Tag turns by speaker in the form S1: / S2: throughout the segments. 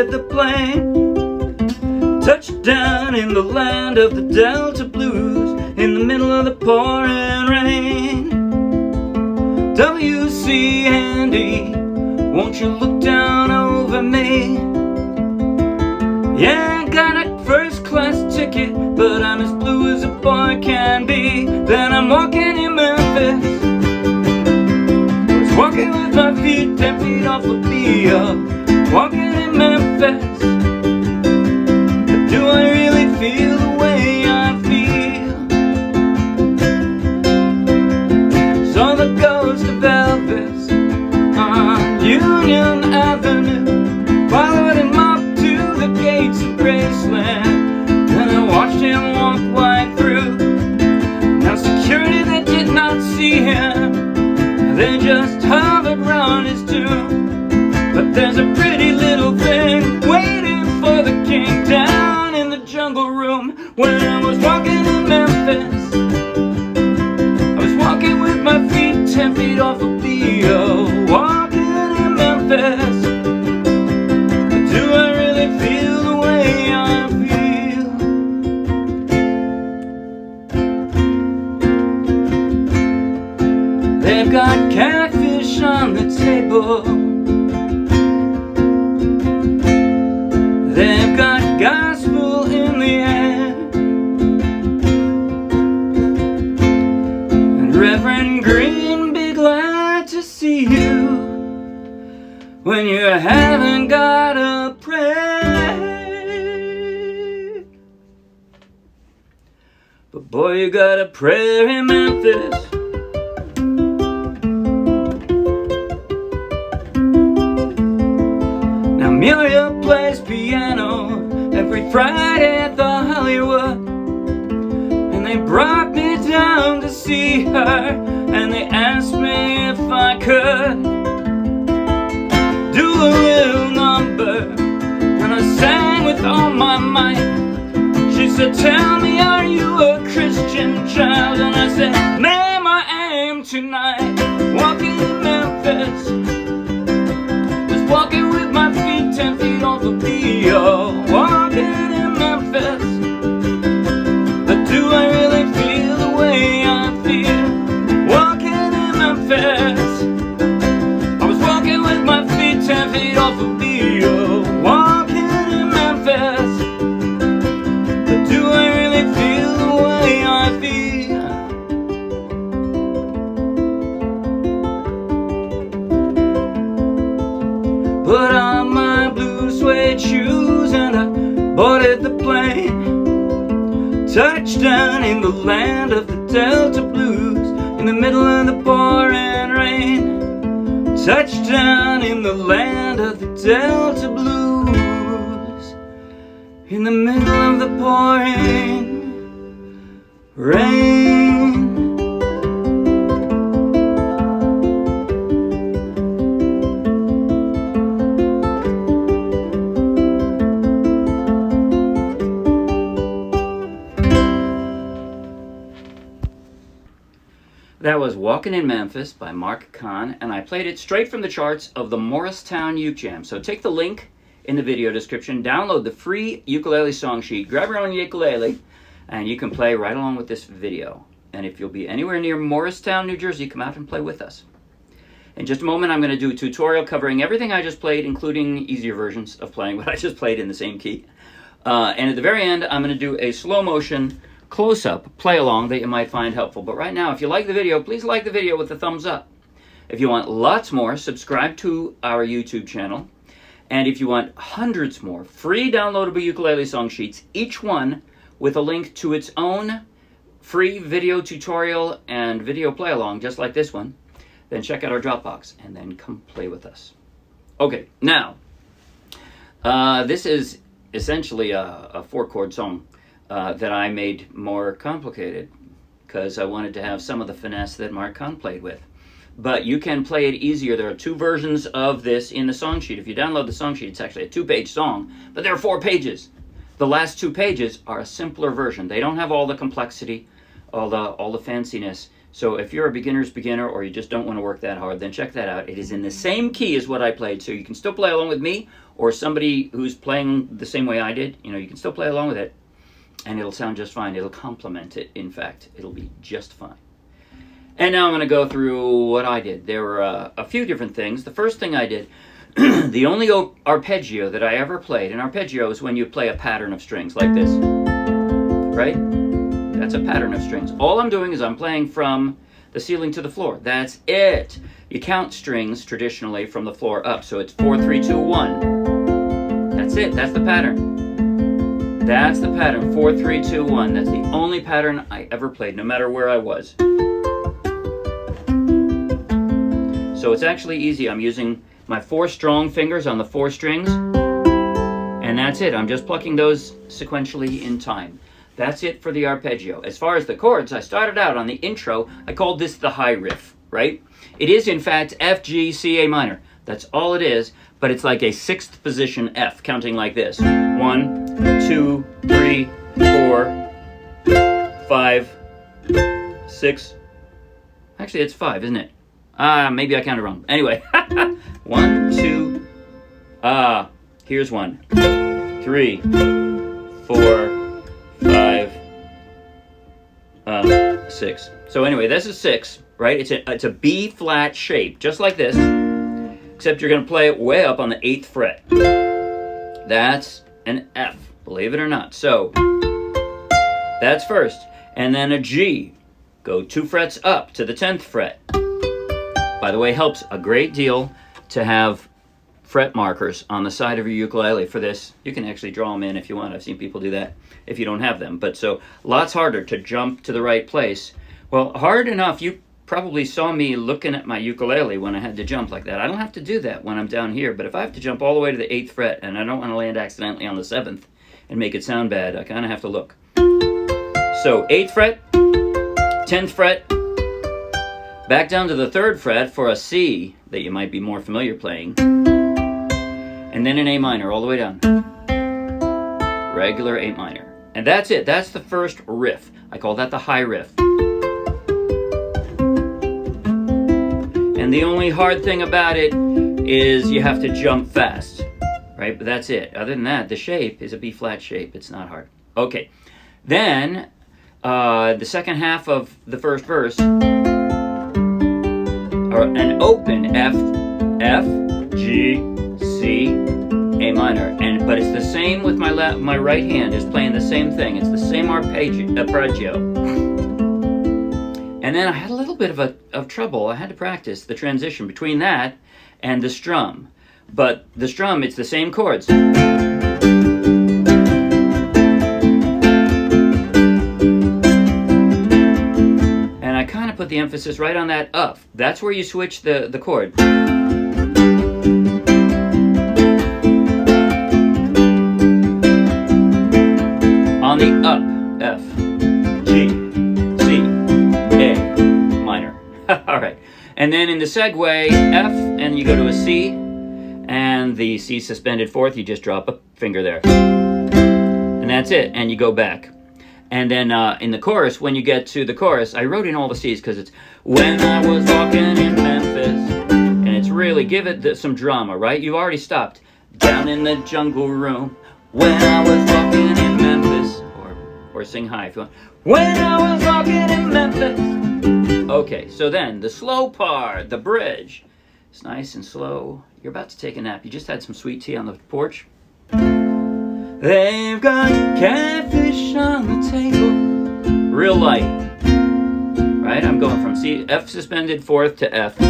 S1: boarded the plane. Touched down in the land of the Delta Blues, in the middle of the pouring rain. W.C. Handy, won't you look down over me? Yeah, I got a first class ticket, but I'm as blue as a boy can be. Then I'm walking in Memphis, was walking with my feet 10 feet off the Beale. Walking in Memphis, but do I really feel the way I feel? Saw the ghost of Elvis on Union Avenue, followed him up to the gates of Graceland, and I watched him walk right through. Now security, they did not see him, they just hovered round his tomb. But there's a pretty little thing waiting for the king down in the jungle room. When I was walking in Memphis, I was walking with my feet 10 feet off a Beale. Walking in Memphis, but do I really feel the way I feel? They've got catfish on the table, they've got gospel in the air, and Reverend Green, be glad to see you when you haven't got a prayer. But boy, you got a prayer in Memphis. Now Amelia plays piano every Friday at the Hollywood, and they brought me down to see her, and they asked me if I could do a little number, and I sang with all my might. She said, tell me, are you a Christian child? And I said, ma'am, I am tonight. Walking in Memphis, was walking with my feet 10 feet off a Beale. Walking in Memphis, but do I really feel the way I feel? Walking in Memphis, I was walking with my feet 10 feet off a Beale. Walking in Memphis, but do I really feel the way I feel? Put on my blue suede shoes and I boarded the plane. Touchdown in the land of the Delta Blues, in the middle of the pouring rain. Touchdown in the land of the Delta Blues, in the middle of the pouring rain. That was Walkin' in Memphis by Marc Cohn, and I played it straight from the charts of the Morristown Uke Jam. So take the link in the video description, download the free ukulele song sheet, grab your own ukulele, and you can play right along with this video. And if you'll be anywhere near Morristown, New Jersey, come out and play with us. In just a moment, I'm going to do a tutorial covering everything I just played, including easier versions of playing what I just played in the same key. And at the very end, I'm going to do a slow motion close-up play along that you might find helpful. But right now, if you like the video, please like the video with a thumbs up. If you want lots more, subscribe to our YouTube channel. And if you want hundreds more free downloadable ukulele song sheets, each one with a link to its own free video tutorial and video play along, just like this one, then check out our Dropbox and then come play with us. Okay, now, this is essentially a 4-chord song that I made more complicated because I wanted to have some of the finesse that Marc Cohn played with. But you can play it easier. There are 2 versions of this in the song sheet. If you download the song sheet, it's actually a 2-page song, but there are 4 pages. The last 2 pages are a simpler version. They don't have all the complexity, all the fanciness. So if you're a beginner's beginner or you just don't want to work that hard, then check that out. It is in the same key as what I played, so you can still play along with me or somebody who's playing the same way I did. You know, you can still play along with it, and it'll sound just fine. It'll complement it, in fact. It'll be just fine. And now I'm going to go through what I did. There were a few different things. The first thing I did, the only arpeggio that I ever played, and arpeggio is when you play a pattern of strings like this, right? That's a pattern of strings. All I'm doing is I'm playing from the ceiling to the floor. That's it. You count strings traditionally from the floor up, so it's 4, 3, 2, 1. That's it. That's the pattern. That's the pattern. 4, 3, 2, 1. That's the only pattern I ever played, no matter where I was. So it's actually easy. I'm using my 4 strong fingers on the 4 strings, and that's it. I'm just plucking those sequentially in time. That's it for the arpeggio. As far as the chords, I started out on the intro. I called this the high riff, right? It is, in fact, F, G, C, A minor. That's all it is, but it's like a 6th position F, counting like this. 1, 2, 3, 4, 5, 6. Actually, it's 5, isn't it? Maybe I counted wrong. Anyway, 1, 2, here's 1, 3, 4, 5, 6. So anyway, this is 6, right? It's a B flat shape, just like this, except you're going to play it way up on the 8th fret. That's an F, believe it or not. So that's first, and then a G. Go 2 frets up to the 10th fret. By the way, helps a great deal to have fret markers on the side of your ukulele for this. You can actually draw them in if you want. I've seen people do that if you don't have them. But so lots harder to jump to the right place. Well, hard enough. You probably saw me looking at my ukulele when I had to jump like that. I don't have to do that when I'm down here, but if I have to jump all the way to the 8th fret and I don't want to land accidentally on the 7th and make it sound bad, I kind of have to look. So 8th fret, 10th fret, back down to the 3rd fret for a C that you might be more familiar playing, and then an A minor all the way down. Regular A minor. And that's it. That's the first riff. I call that the high riff. And the only hard thing about it is you have to jump fast, right? But that's it. Other than that, the shape is a B flat shape. It's not hard. Okay. Then the second half of the first verse, or an open F, G, C, A minor, but it's the same with my right hand is playing the same thing. It's the same arpeggio. And then I had a little bit of trouble. I had to practice the transition between that and the strum. But the strum, it's the same chords. Put the emphasis right on that up. That's where you switch the chord. On the up, F, G, C, A minor. All right. And then in the segue, F, and you go to a C, and the C suspended 4th, you just drop a finger there. And that's it, and you go back. And then in the chorus, when you get to the chorus, I wrote in all the C's because it's when I was walking in Memphis. And it's really, give it some drama, right? You've already stopped. Down in the jungle room, when I was walking in Memphis. Or sing high if you want. When I was walking in Memphis. Okay, so then the slow part, the bridge. It's nice and slow. You're about to take a nap. You just had some sweet tea on the porch. They've got catfish on the table. Real light. Right? I'm going from C, F suspended 4th to F.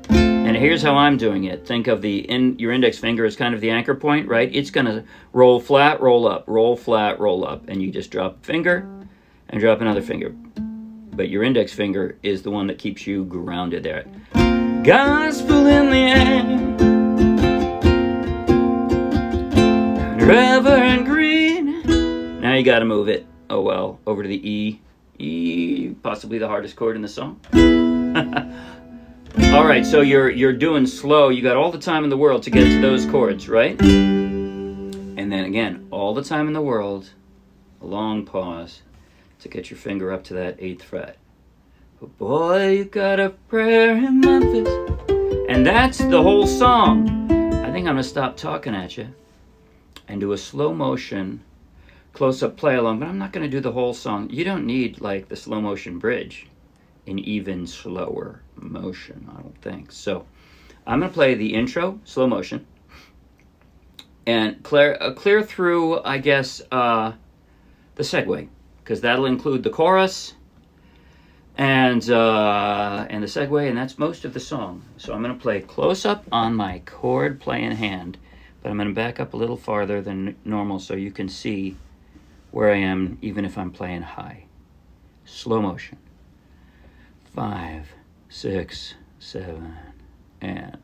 S1: And here's how I'm doing it. Think of your index finger as kind of the anchor point, right? It's going to roll flat, roll up, roll flat, roll up. And you just drop a finger and drop another finger. But your index finger is the one that keeps you grounded there. Gospel in the air. Reverend Green. Now you got to move it. Oh well, over to the E. E, possibly the hardest chord in the song. All right, so you're doing slow. You got all the time in the world to get to those chords, right? And then again, all the time in the world, a long pause to get your finger up to that 8th fret. Oh boy, you got a prayer in Memphis. And that's the whole song. I think I'm gonna stop talking at you and do a slow motion close-up play along, but I'm not gonna do the whole song. You don't need like the slow motion bridge in even slower motion, I don't think. So I'm gonna play the intro, slow motion, and clear through, I guess, the segue, because that'll include the chorus and the segue, and that's most of the song. So I'm gonna play close up on my chord playing hand, but I'm gonna back up a little farther than normal so you can see where I am, even if I'm playing high. Slow motion. 5, 6, 7, and.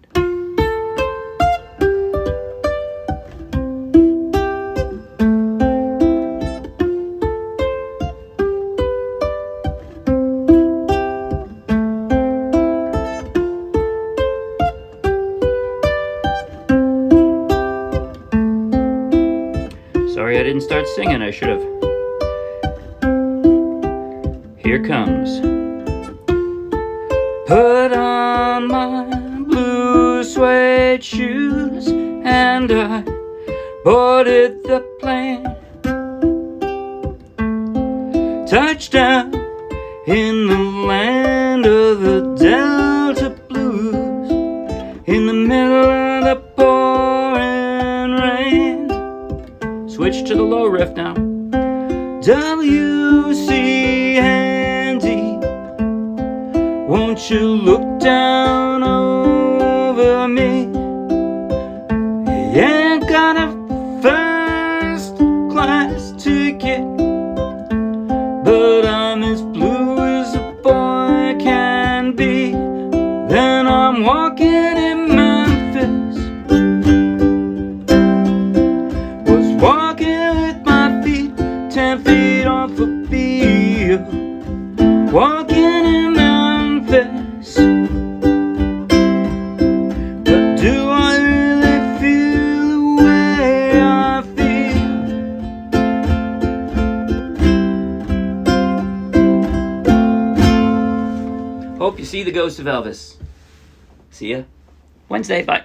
S1: Sorry I didn't start singing, I should have. Here comes. Put on my blue suede shoes and I boarded the plane. Touchdown in the land of the Delta Blues, in the middle of the pouring rain. Switch to the low riff now. W-C and D, won't you look down over me? He ain't got a first class ticket, but I'm as blue as a boy can be. Then I'm walking in Memphis, was walking with my feet 10 feet off a Beale, walking in Memphis. But do I really feel the way I feel? Hope you see the ghost of Elvis. See ya Wednesday. Bye.